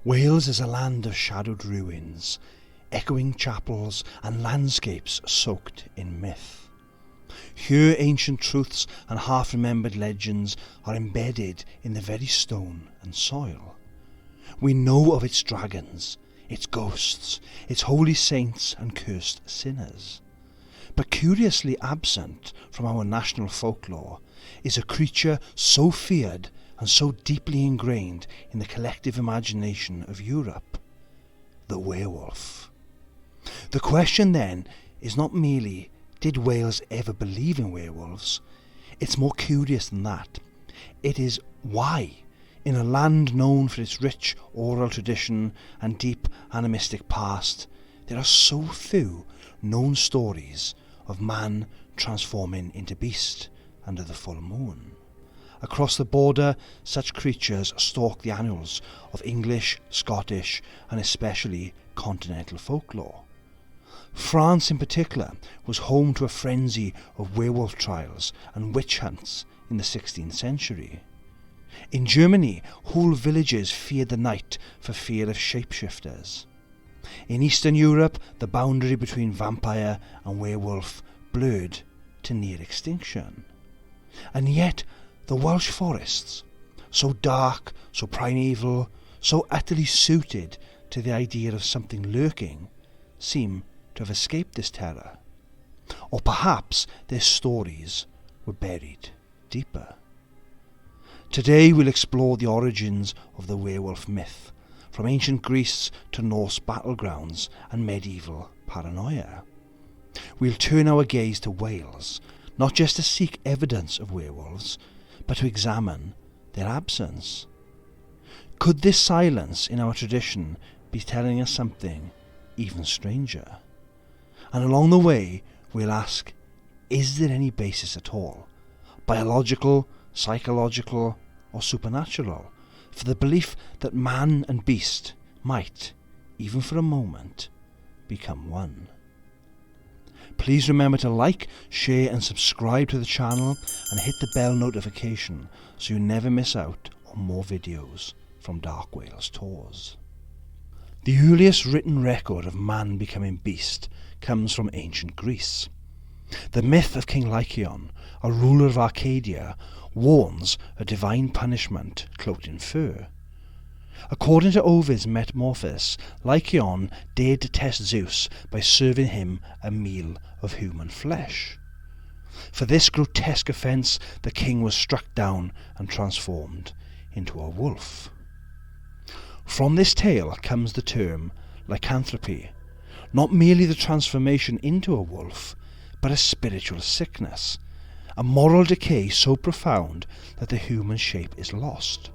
Wales is a land of shadowed ruins, echoing chapels and landscapes soaked in myth. Here ancient truths and half-remembered legends are embedded in the very stone and soil. We know of its dragons, its ghosts, its holy saints and cursed sinners. But curiously absent from our national folklore is a creature so feared and so deeply ingrained in the collective imagination of Europe: the werewolf. The question then is not merely, did Wales ever believe in werewolves? It's more curious than that. It is why, in a land known for its rich oral tradition and deep animistic past, there are so few known stories of man transforming into beast under the full moon. Across the border, such creatures stalk the annals of English, Scottish and especially continental folklore. France in particular was home to a frenzy of werewolf trials and witch hunts in the 16th century. In Germany, whole villages feared the night for fear of shapeshifters. In Eastern Europe, the boundary between vampire and werewolf blurred to near extinction. And yet, the Welsh forests, so dark, so primeval, so utterly suited to the idea of something lurking, seem to have escaped this terror. Or perhaps their stories were buried deeper. Today we'll explore the origins of the werewolf myth, from ancient Greece to Norse battlegrounds and medieval paranoia. We'll turn our gaze to Wales, not just to seek evidence of werewolves, but to examine their absence. Could this silence in our tradition be telling us something even stranger? And along the way we'll ask, is there any basis at all, biological, psychological or supernatural, for the belief that man and beast might, even for a moment, become one? Please remember to like, share and subscribe to the channel and hit the bell notification so you never miss out on more videos from Dark Wales Tours. The earliest written record of man becoming beast comes from ancient Greece. The myth of King Lycaon, a ruler of Arcadia, warns of divine punishment cloaked in fur. According to Ovid's Metamorphoses, Lycaon dared to test Zeus by serving him a meal of human flesh. For this grotesque offence, the king was struck down and transformed into a wolf. From this tale comes the term lycanthropy, not merely the transformation into a wolf, but a spiritual sickness, a moral decay so profound that the human shape is lost.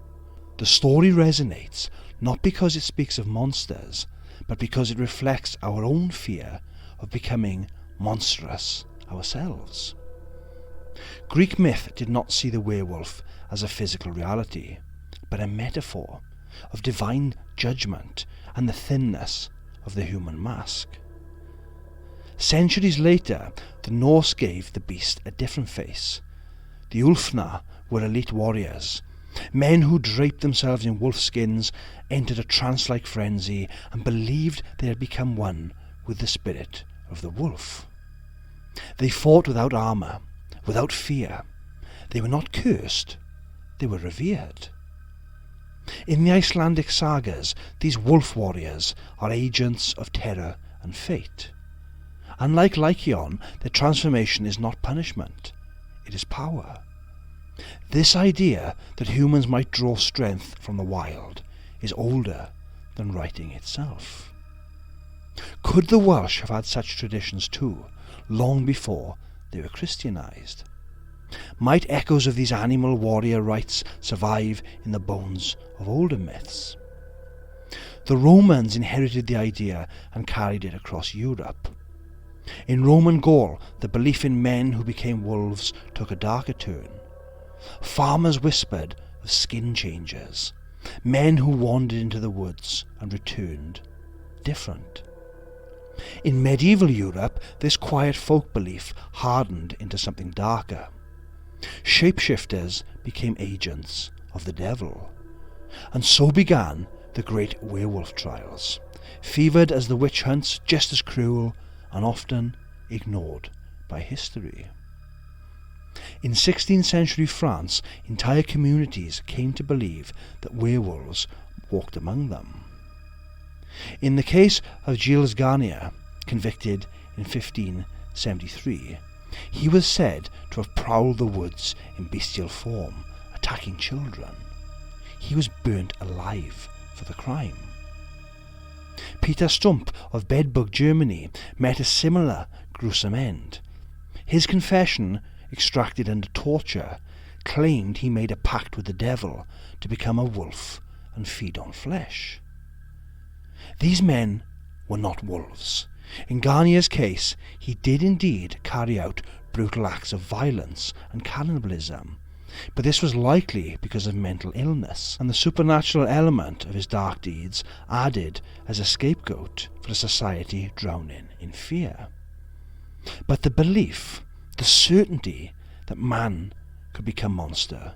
The story resonates not because it speaks of monsters, but because it reflects our own fear of becoming monstrous ourselves. Greek myth did not see the werewolf as a physical reality, but a metaphor of divine judgment and the thinness of the human mask. Centuries later, the Norse gave the beast a different face. The Ulfna were elite warriors, men who draped themselves in wolf skins, entered a trance-like frenzy, and believed they had become one with the spirit of the wolf. They fought without armour, without fear. They were not cursed, they were revered. In the Icelandic sagas, these wolf warriors are agents of terror and fate. Unlike Lycaon, their transformation is not punishment, it is power. This idea that humans might draw strength from the wild is older than writing itself. Could the Welsh have had such traditions too, long before they were Christianized? Might echoes of these animal warrior rites survive in the bones of older myths? The Romans inherited the idea and carried it across Europe. In Roman Gaul, the belief in men who became wolves took a darker turn. Farmers whispered of skin changers, men who wandered into the woods and returned different. In medieval Europe, this quiet folk belief hardened into something darker. Shapeshifters became agents of the devil, and so began the great werewolf trials, fevered as the witch hunts, just as cruel and often ignored by history. In 16th century France, entire communities came to believe that werewolves walked among them. In the case of Gilles Garnier, convicted in 1573, he was said to have prowled the woods in bestial form, attacking children. He was burnt alive for the crime. Peter Stump of Bedburg, Germany, met a similar gruesome end. His confession, extracted under torture, claimed he made a pact with the devil to become a wolf and feed on flesh. These men were not wolves. In Garnier's case, he did indeed carry out brutal acts of violence and cannibalism, but this was likely because of mental illness, and the supernatural element of his dark deeds added as a scapegoat for a society drowning in fear. But the belief, the certainty that man could become monster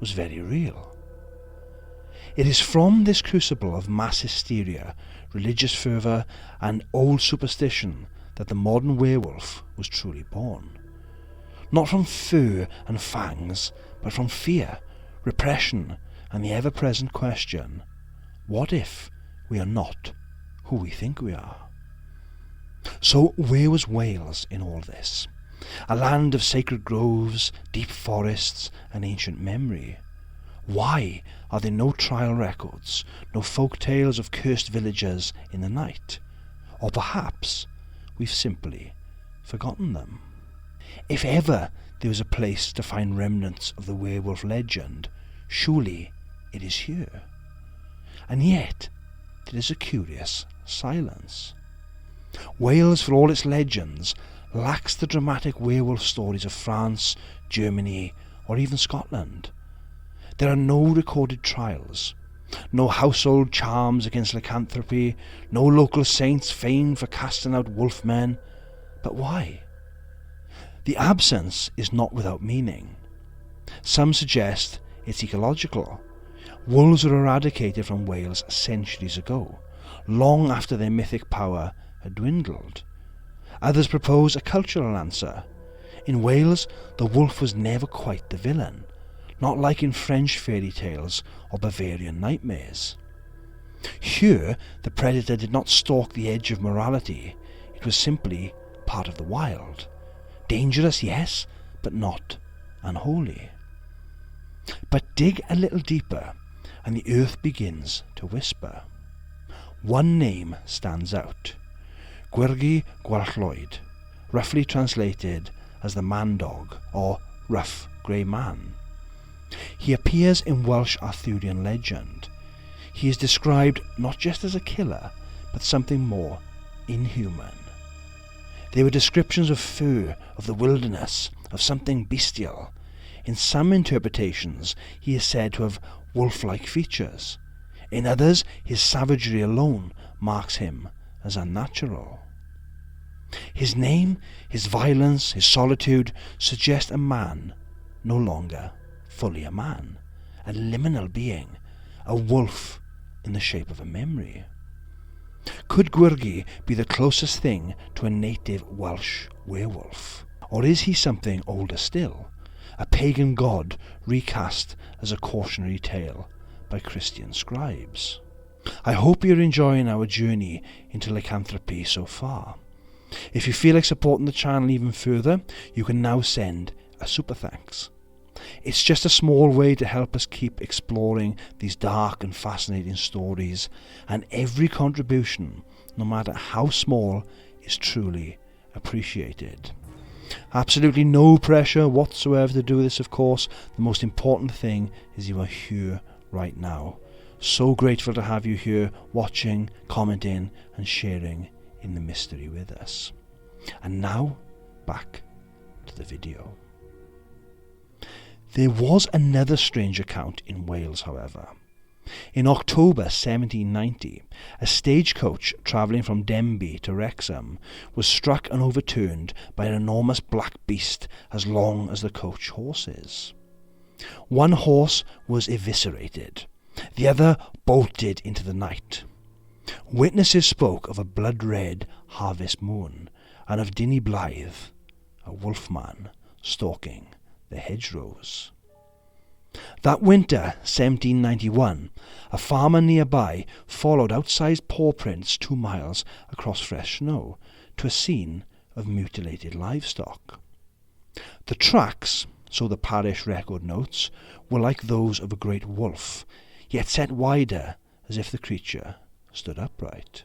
was very real. It is from this crucible of mass hysteria, religious fervour and old superstition that the modern werewolf was truly born. Not from fur and fangs, but from fear, repression and the ever-present question, what if we are not who we think we are? So where was Wales in all this? A land of sacred groves, deep forests and ancient memory. Why are there no trial records, no folk tales of cursed villagers in the night? Or perhaps we've simply forgotten them. If ever there was a place to find remnants of the werewolf legend, surely it is here. And yet there is a curious silence. Wales, for all its legends, lacks the dramatic werewolf stories of France, Germany, or even Scotland. There are no recorded trials, no household charms against lycanthropy, no local saints famed for casting out wolfmen. But why? The absence is not without meaning. Some suggest it's ecological. Wolves were eradicated from Wales centuries ago, long after their mythic power had dwindled. Others propose a cultural answer. In Wales, the wolf was never quite the villain, not like in French fairy tales or Bavarian nightmares. Here, the predator did not stalk the edge of morality. It was simply part of the wild. Dangerous, yes, but not unholy. But dig a little deeper, and the earth begins to whisper. One name stands out: Gwrgi Garwlwyd, roughly translated as the man-dog or rough grey man. He appears in Welsh Arthurian legend. He is described not just as a killer, but something more inhuman. There were descriptions of fur, of the wilderness, of something bestial. In some interpretations, he is said to have wolf-like features. In others, his savagery alone marks him as unnatural. His name, his violence, his solitude suggest a man, no longer fully a man, a liminal being, a wolf in the shape of a memory. Could Gwrgi be the closest thing to a native Welsh werewolf? Or is he something older still, a pagan god recast as a cautionary tale by Christian scribes? I hope you're enjoying our journey into lycanthropy so far. If you feel like supporting the channel even further, you can now send a super thanks. It's just a small way to help us keep exploring these dark and fascinating stories, and every contribution, no matter how small, is truly appreciated. Absolutely no pressure whatsoever to do this, of course. The most important thing is you are here right now. So grateful to have you here, watching, commenting and sharing in the mystery with us. And now, back to the video. There was another strange account in Wales, however. In October 1790, a stagecoach travelling from Denbigh to Wrexham was struck and overturned by an enormous black beast as long as the coach horses. One horse was eviscerated. The other bolted into the night. Witnesses spoke of a blood-red harvest moon, and of Dinny Blythe, a wolfman, stalking the hedgerows. That winter, 1791, a farmer nearby followed outsized paw prints 2 miles across fresh snow to a scene of mutilated livestock. The tracks, so the parish record notes, were like those of a great wolf, yet set wider as if the creature stood upright.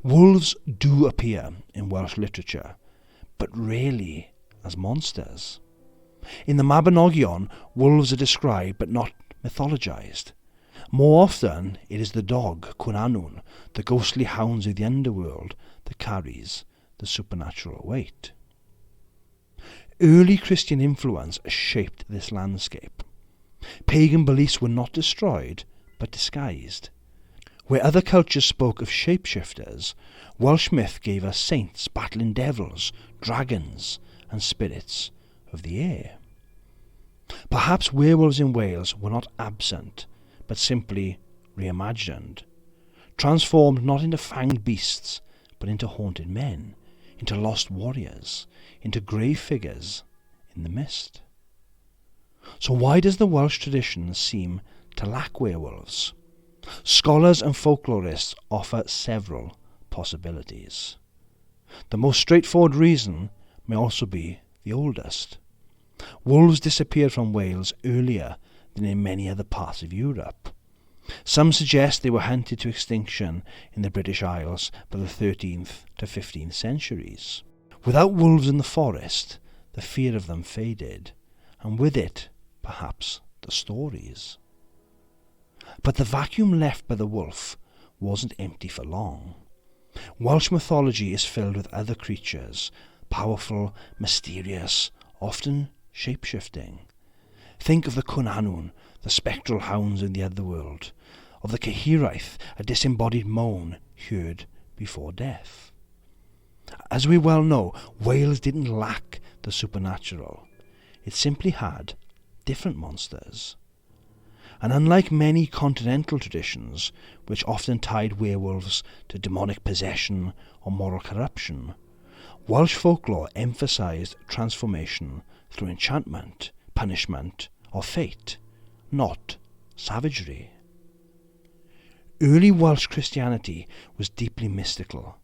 Wolves do appear in Welsh literature, but rarely as monsters. In the Mabinogion, wolves are described but not mythologized. More often, it is the dog, Cwnanwn, the ghostly hounds of the underworld, that carries the supernatural weight. Early Christian influence shaped this landscape. Pagan beliefs were not destroyed, but disguised. Where other cultures spoke of shapeshifters, Welsh myth gave us saints battling devils, dragons, and spirits of the air. Perhaps werewolves in Wales were not absent, but simply reimagined, transformed not into fanged beasts, but into haunted men, into lost warriors, into grey figures in the mist. So why does the Welsh tradition seem to lack werewolves? Scholars and folklorists offer several possibilities. The most straightforward reason may also be the oldest. Wolves disappeared from Wales earlier than in many other parts of Europe. Some suggest they were hunted to extinction in the British Isles by the 13th to 15th centuries. Without wolves in the forest, the fear of them faded, and with it, perhaps, the stories. But the vacuum left by the wolf wasn't empty for long. Welsh mythology is filled with other creatures, powerful, mysterious, often shape-shifting. Think of the Cwnanwn, the spectral hounds in the otherworld, of the Cahiraeth, a disembodied moan heard before death. As we well know, Wales didn't lack the supernatural. It simply had different monsters. And unlike many continental traditions, which often tied werewolves to demonic possession or moral corruption, Welsh folklore emphasised transformation through enchantment, punishment, or fate, not savagery. Early Welsh Christianity was deeply mystical,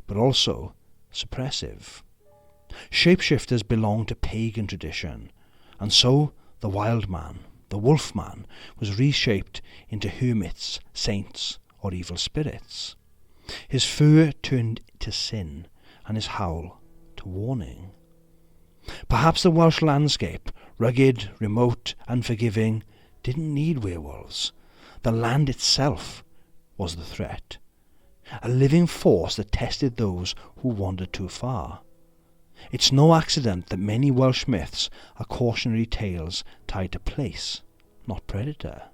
but also suppressive. Shapeshifters belonged to pagan tradition, and so the wild man, the wolf man, was reshaped into hermits, saints, or evil spirits. His fur turned to sin, and his howl to warning. Perhaps the Welsh landscape, rugged, remote, unforgiving, didn't need werewolves. The land itself was the threat, a living force that tested those who wandered too far. It's no accident that many Welsh myths are cautionary tales tied to place, not predator.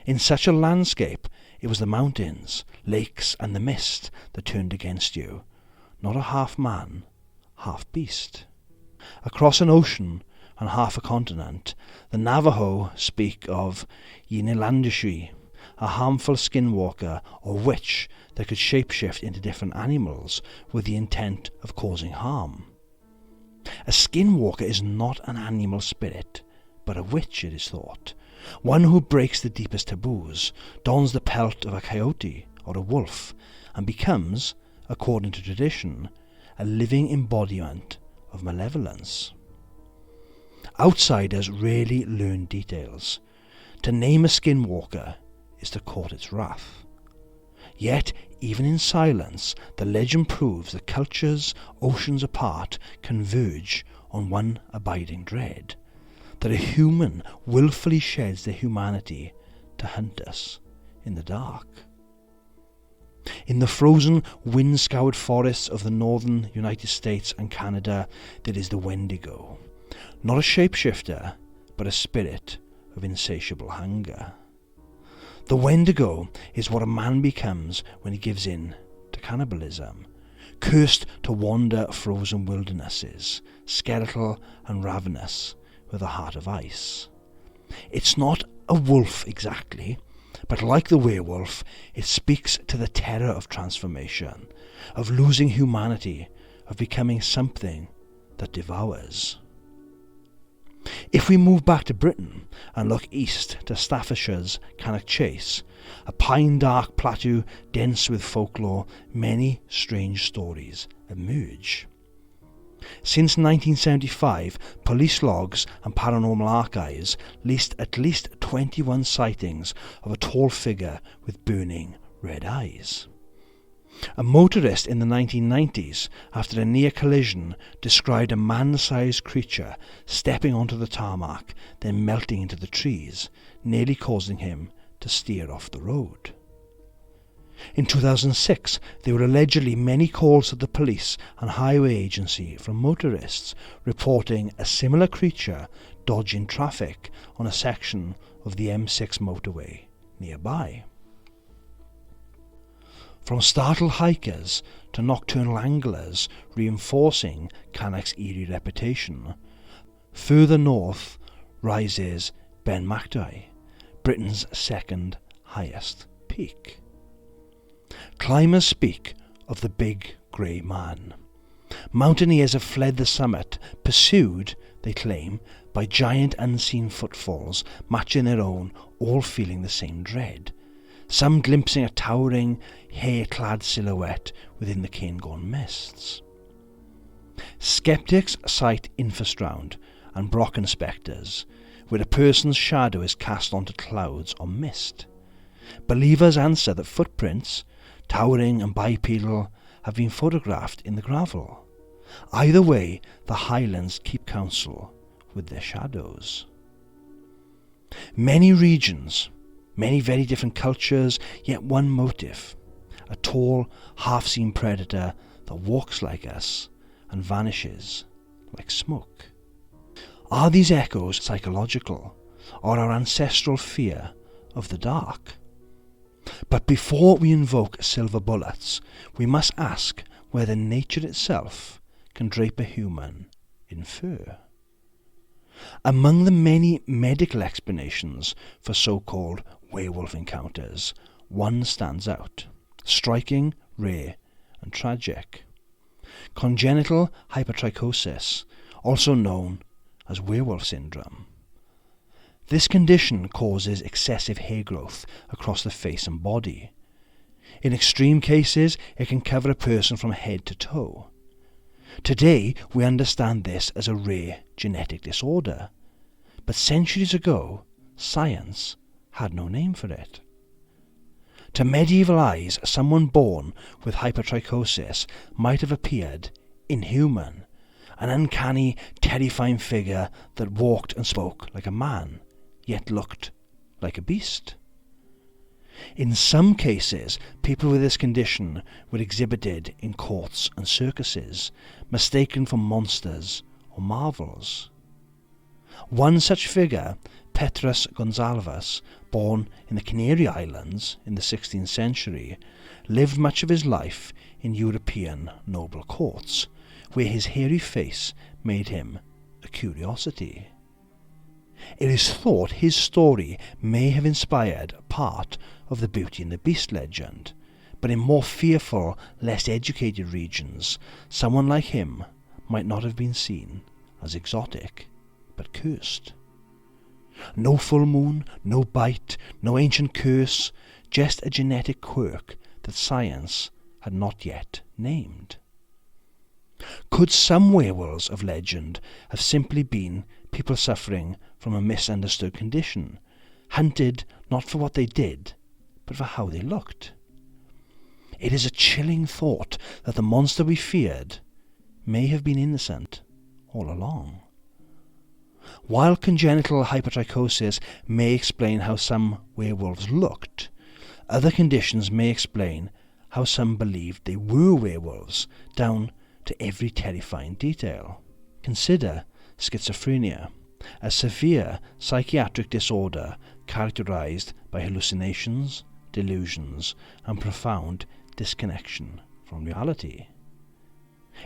In such a landscape, it was the mountains, lakes, and the mist that turned against you, not a half man, half beast. Across an ocean and half a continent, the Navajo speak of Yinilandishi, a harmful skinwalker or witch that could shapeshift into different animals with the intent of causing harm. A skinwalker is not an animal spirit, but a witch, it is thought, one who breaks the deepest taboos, dons the pelt of a coyote or a wolf, and becomes, according to tradition, a living embodiment of malevolence. Outsiders rarely learn details. To name a skinwalker is to court its wrath. Yet, even in silence, the legend proves that cultures, oceans apart, converge on one abiding dread, that a human willfully sheds their humanity to hunt us in the dark. In the frozen, wind-scoured forests of the northern United States and Canada, there is the Wendigo, not a shapeshifter, but a spirit of insatiable hunger. The Wendigo is what a man becomes when he gives in to cannibalism, cursed to wander frozen wildernesses, skeletal and ravenous, with a heart of ice. It's not a wolf exactly, but like the werewolf, it speaks to the terror of transformation, of losing humanity, of becoming something that devours. If we move back to Britain and look east to Staffordshire's Cannock Chase, a pine-dark plateau dense with folklore, many strange stories emerge. Since 1975, police logs and paranormal archives list at least 21 sightings of a tall figure with burning red eyes. A motorist in the 1990s, after a near collision, described a man-sized creature stepping onto the tarmac, then melting into the trees, nearly causing him to steer off the road. In 2006, there were allegedly many calls to the police and highway agency from motorists reporting a similar creature dodging traffic on a section of the M6 motorway nearby. From startled hikers to nocturnal anglers reinforcing Cannock's eerie reputation, further north rises Ben Macdai, Britain's second highest peak. Climbers speak of the Big Grey Man. Mountaineers have fled the summit, pursued, they claim, by giant unseen footfalls matching their own, all feeling the same dread, some glimpsing a towering, hair-clad silhouette within the Cairngorm mists. Skeptics cite infrasound and Brocken spectres, where a person's shadow is cast onto clouds or mist. Believers answer that footprints, towering and bipedal, have been photographed in the gravel. Either way, the Highlands keep counsel with their shadows. Many regions, many very different cultures, yet one motive: a tall, half-seen predator that walks like us and vanishes like smoke. Are these echoes psychological, or our ancestral fear of the dark? But before we invoke silver bullets, we must ask whether nature itself can drape a human in fur. Among the many medical explanations for so-called werewolf encounters, one stands out: striking, rare, and tragic. Congenital hypertrichosis, also known as werewolf syndrome. This condition causes excessive hair growth across the face and body. In extreme cases, it can cover a person from head to toe. Today, we understand this as a rare genetic disorder, but centuries ago, science had no name for it. To medieval eyes, someone born with hypertrichosis might have appeared inhuman, an uncanny, terrifying figure that walked and spoke like a man, yet looked like a beast. In some cases, people with this condition were exhibited in courts and circuses, mistaken for monsters or marvels. One such figure, Petrus Gonsalves, born in the Canary Islands in the 16th century, lived much of his life in European noble courts, where his hairy face made him a curiosity. It is thought his story may have inspired part of the Beauty and the Beast legend, but in more fearful, less educated regions, someone like him might not have been seen as exotic, but cursed. No full moon, no bite, no ancient curse, just a genetic quirk that science had not yet named. Could some werewolves of legend have simply been people suffering from a misunderstood condition, hunted not for what they did, but for how they looked? It is a chilling thought that the monster we feared may have been innocent all along. While congenital hypertrichosis may explain how some werewolves looked, other conditions may explain how some believed they were werewolves, down to every terrifying detail. Consider schizophrenia, a severe psychiatric disorder characterized by hallucinations, delusions, and profound disconnection from reality.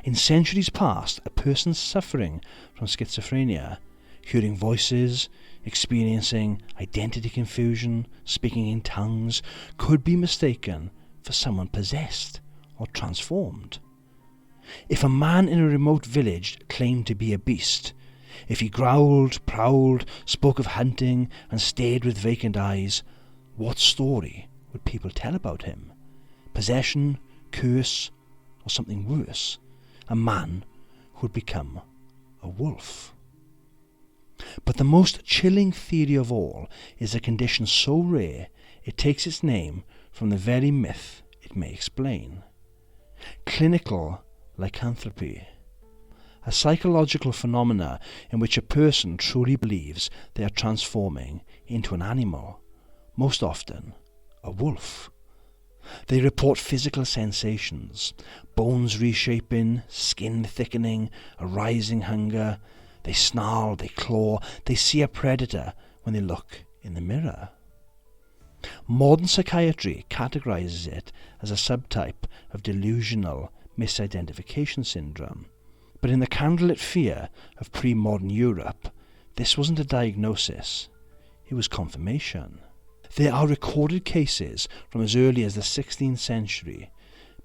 In centuries past, a person suffering from schizophrenia hearing voices, experiencing identity confusion, speaking in tongues, could be mistaken for someone possessed or transformed. If a man in a remote village claimed to be a beast, if he growled, prowled, spoke of hunting, and stared with vacant eyes, what story would people tell about him? Possession, curse, or something worse? A man who had become a wolf. But the most chilling theory of all is a condition so rare it takes its name from the very myth it may explain. Clinical lycanthropy. A psychological phenomena in which a person truly believes they are transforming into an animal, most often a wolf. They report physical sensations, bones reshaping, skin thickening, a rising hunger. They snarl, they claw, they see a predator when they look in the mirror. Modern psychiatry categorizes it as a subtype of delusional misidentification syndrome. But in the candlelit fear of pre-modern Europe, this wasn't a diagnosis, it was confirmation. There are recorded cases from as early as the 16th century,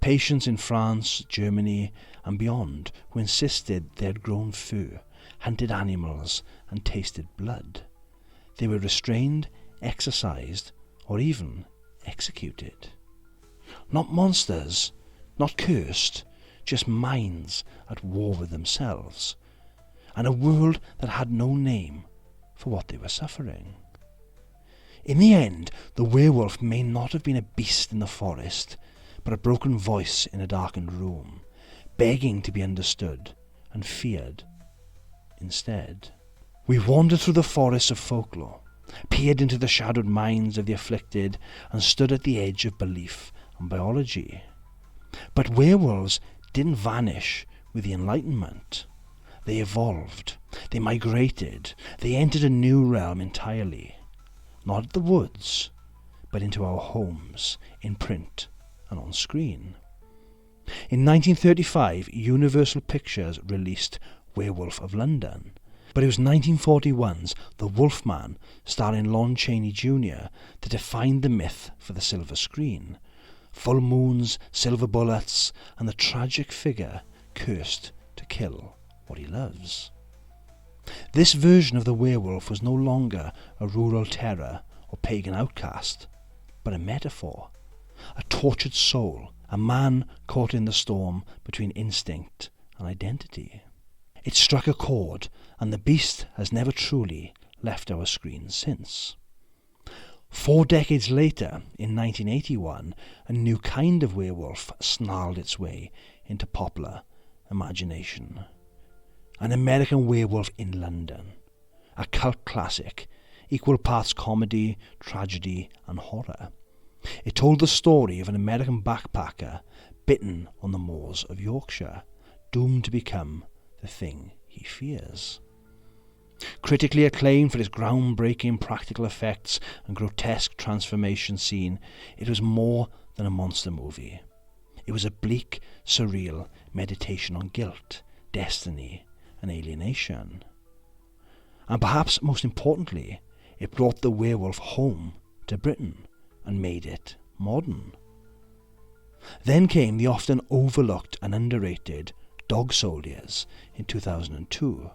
patients in France, Germany and beyond who insisted they had grown fur, hunted animals and tasted blood. They were restrained, exorcised or even executed. Not monsters, not cursed, just minds at war with themselves, and a world that had no name for what they were suffering. In the end, the werewolf may not have been a beast in the forest, but a broken voice in a darkened room, begging to be understood and feared instead. We wandered through the forests of folklore, peered into the shadowed minds of the afflicted, and stood at the edge of belief and biology. But werewolves didn't vanish with the Enlightenment. They evolved, they migrated, they entered a new realm entirely. Not the woods, but into our homes, in print and on screen. In 1935, Universal Pictures released Werewolf of London, but it was 1941's The Wolfman, starring Lon Chaney Jr., that defined the myth for the silver screen. Full moons, silver bullets, and the tragic figure cursed to kill what he loves. This version of the werewolf was no longer a rural terror or pagan outcast, but a metaphor, a tortured soul, a man caught in the storm between instinct and identity. It struck a chord, and the beast has never truly left our screens since. 4 decades later, in 1981, a new kind of werewolf snarled its way into popular imagination. An American Werewolf in London, a cult classic, equal parts comedy, tragedy and horror. It told the story of an American backpacker bitten on the moors of Yorkshire, doomed to become the thing he fears. Critically acclaimed for its groundbreaking practical effects and grotesque transformation scene, it was more than a monster movie. It was a bleak, surreal meditation on guilt, destiny and alienation. And perhaps most importantly, it brought the werewolf home to Britain and made it modern. Then came the often overlooked and underrated Dog Soldiers in 2002,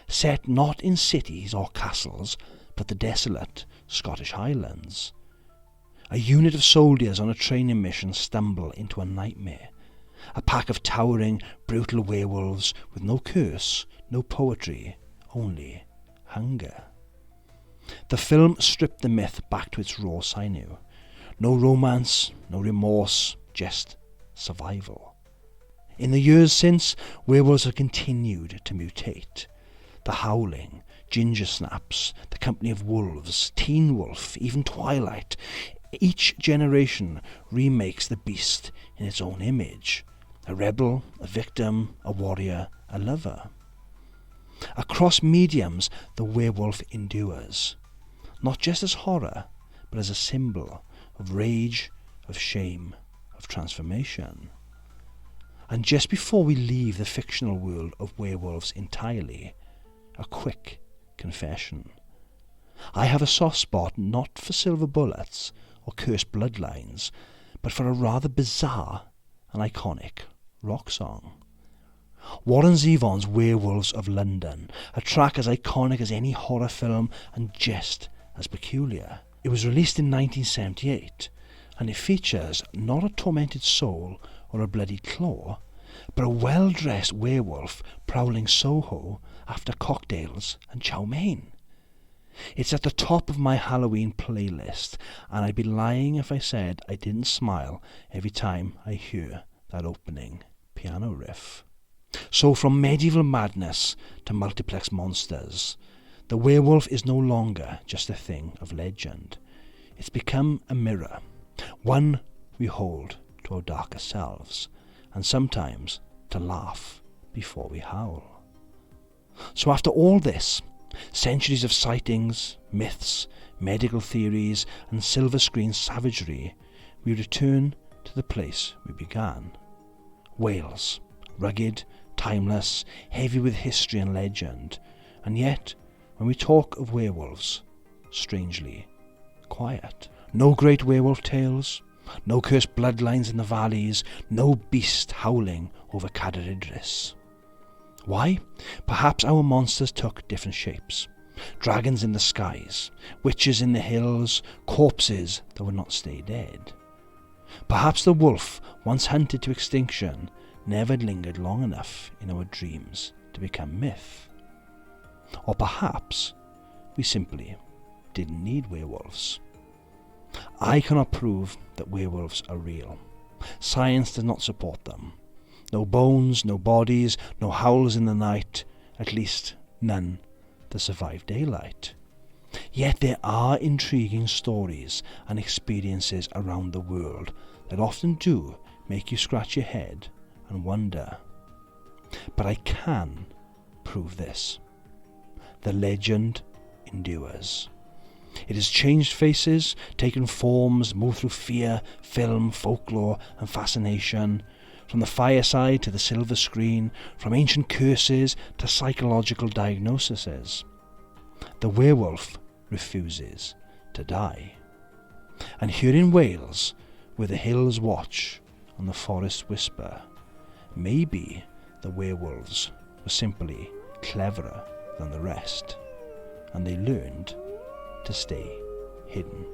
set not in cities or castles, but the desolate Scottish Highlands. A unit of soldiers on a training mission stumble into a nightmare, a pack of towering, brutal werewolves with no curse, no poetry, only hunger. The film stripped the myth back to its raw sinew. No romance, no remorse, just survival. In the years since, werewolves have continued to mutate. The Howling, Ginger Snaps, The Company of Wolves, Teen Wolf, even Twilight. Each generation remakes the beast in its own image. A rebel, a victim, a warrior, a lover. Across mediums, the werewolf endures, not just as horror, but as a symbol of rage, of shame, of transformation. And just before we leave the fictional world of werewolves entirely, a quick confession. I have a soft spot not for silver bullets or cursed bloodlines, but for a rather bizarre and iconic rock song. Warren Zevon's Werewolves of London, a track as iconic as any horror film and just as peculiar. It was released in 1978, and it features not a tormented soul or a bloody claw, but a well-dressed werewolf prowling Soho after cocktails and chow mein. It's at the top of my Halloween playlist, and I'd be lying if I said I didn't smile every time I hear that opening piano riff. So from medieval madness to multiplex monsters, the werewolf is no longer just a thing of legend. It's become a mirror, one we hold to our darker selves, and sometimes to laugh before we howl. So after all this, centuries of sightings, myths, medical theories, and silver screen savagery, we return to the place we began. Wales, rugged, timeless, heavy with history and legend, and yet, when we talk of werewolves, strangely quiet. No great werewolf tales, no cursed bloodlines in the valleys, no beast howling over Cadair Idris. Why? Perhaps our monsters took different shapes. Dragons in the skies, witches in the hills, corpses that would not stay dead. Perhaps the wolf, once hunted to extinction, never lingered long enough in our dreams to become myth. Or perhaps we simply didn't need werewolves. I cannot prove that werewolves are real. Science does not support them. No bones, no bodies, no howls in the night, at least none that survive daylight. Yet there are intriguing stories and experiences around the world that often do make you scratch your head and wonder. But I can prove this. The legend endures. It has changed faces, taken forms, moved through fear, film, folklore and fascination, from the fireside to the silver screen, from ancient curses to psychological diagnoses. The werewolf refuses to die. And here in Wales, where the hills watch and the forests whisper, maybe the werewolves were simply cleverer than the rest, and they learned to stay hidden.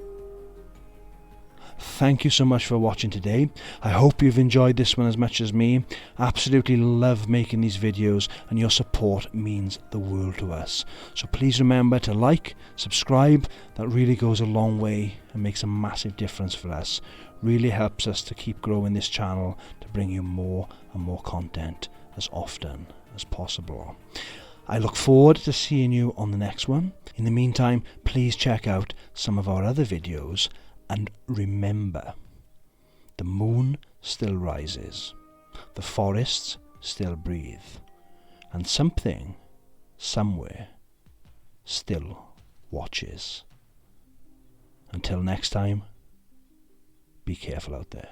Thank you so much for watching today. I hope you've enjoyed this one as much as me. Absolutely love making these videos, and your support means the world to us. So please remember to like, subscribe. That really goes a long way and makes a massive difference for us. Really helps us to keep growing this channel, to bring you more and more content as often as possible. I look forward to seeing you on the next one. In the meantime, please check out some of our other videos, and remember, the moon still rises, the forests still breathe, and something, somewhere, still watches. Until next time, be careful out there.